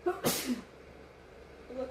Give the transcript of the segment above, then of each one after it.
Look who's gonna say. That's not the one. Look who's gonna say. That's not the one. Look who's gonna say. That's not the one. Look who's gonna say. That's not the one. Look who's gonna say. That's not the one. Look who's gonna say. That's not the one. Look who's gonna say. That's not the one. Look who's gonna say. That's not the one. Look who's gonna say. That's not the one. Look who's gonna say. That's not the one. Look who's gonna say. That's not the one. Look who's gonna say. That's not the one. Look who's gonna say. That's not the one. Look who's gonna say. That's not the one. Look who's gonna say. That's not the one. Look who's gonna say. That's not the one. Look who's gonna say. That's not the one. Look who's gonna say. That's not the one. Look who's gonna say. That's not the one. Look who's gonna say. That's not the one. Look who's gonna say. That's not the one. Look who's gonna say. That's not the one. Look who's gonna say. That's not the one. Look who's gonna say. That's not the one. Look who's gonna say. That's not the one. Look who's gonna say. That's not the one. Look who's gonna say. That's not the one. Look who's gonna say. That's not the one. Look who's gonna say. That's not the one. Look who's gonna say. That's not the one. Look who's gonna say. That's not the one. Look who's gonna say. That's not the one. Look who's gonna say. That's not the one. Look who's gonna say. That's not the one. Look who's gonna say. That's not the one. Look who's gonna say. That's not the one. Look who's gonna say. That's not the one. Look who's gonna say. That's not the one. Look who's gonna say. That's not the one. Look who's gonna say. That's not the one. Look who's gonna say. That's not the one. Look who's gonna say. That's not the one. Look who's gonna say. That's not the one. Look who's gonna say. That's not the one. Look who's gonna say. That's not the one.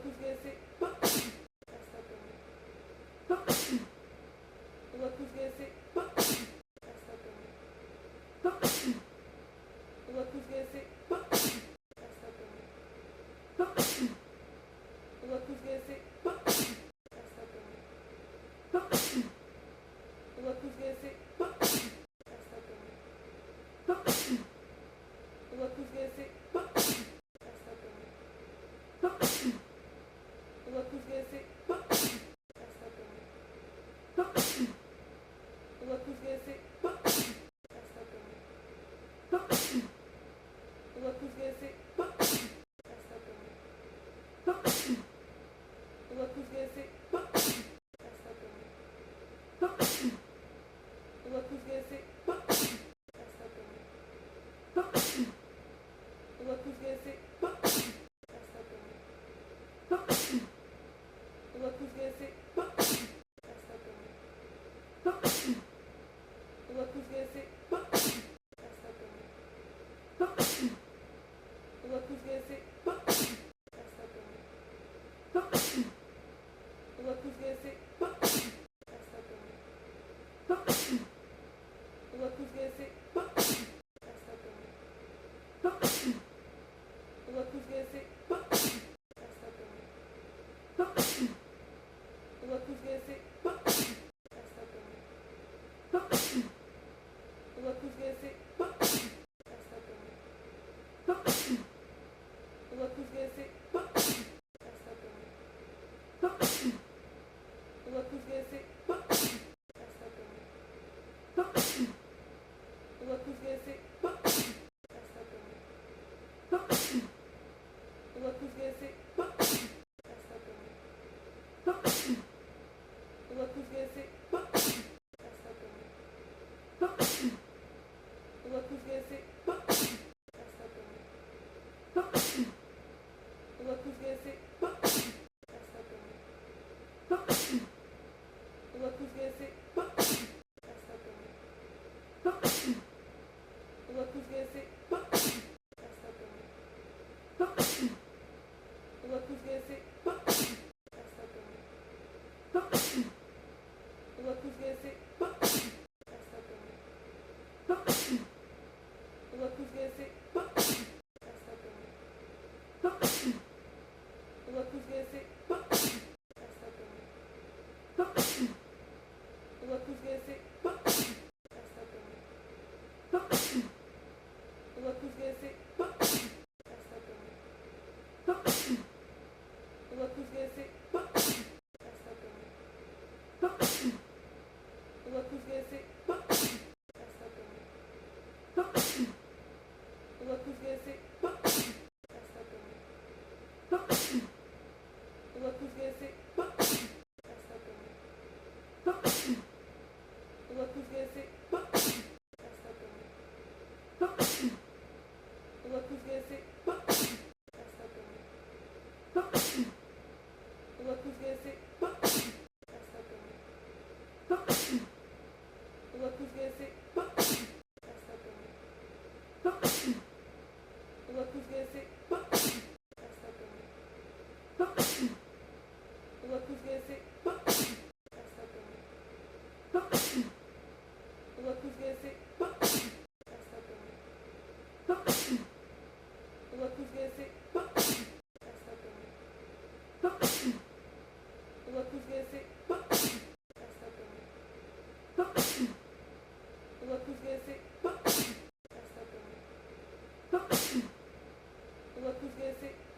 Look who's gonna say. That's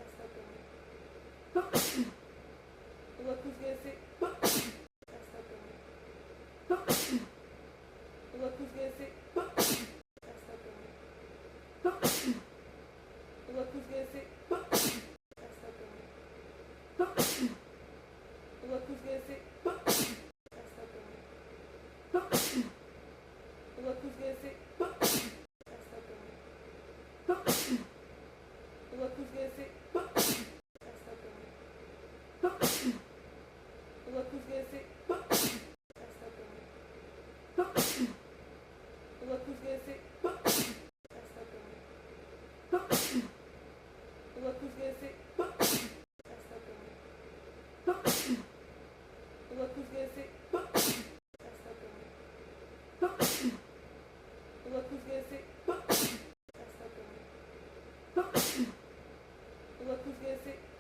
not the one. Look who's gonna say. That's not the one. Look who's gonna say. That's not the one. Look who's gonna say. That's not the one. Look who's gonna say. That's not the one. Look who's gonna say. That's not the one. Look who's gonna say. That's not the one. Look who's gonna say. That's not the one. Look who's gonna say. That's not the one. Look who's gonna say. That's not the one. Look who's gonna say. That's not the one. Look who's gonna say. That's not the one. Look who's gonna say. That's not the one. gelsin. Allah kız gelsin. Allah kız gelsin. Allah kız gelsin.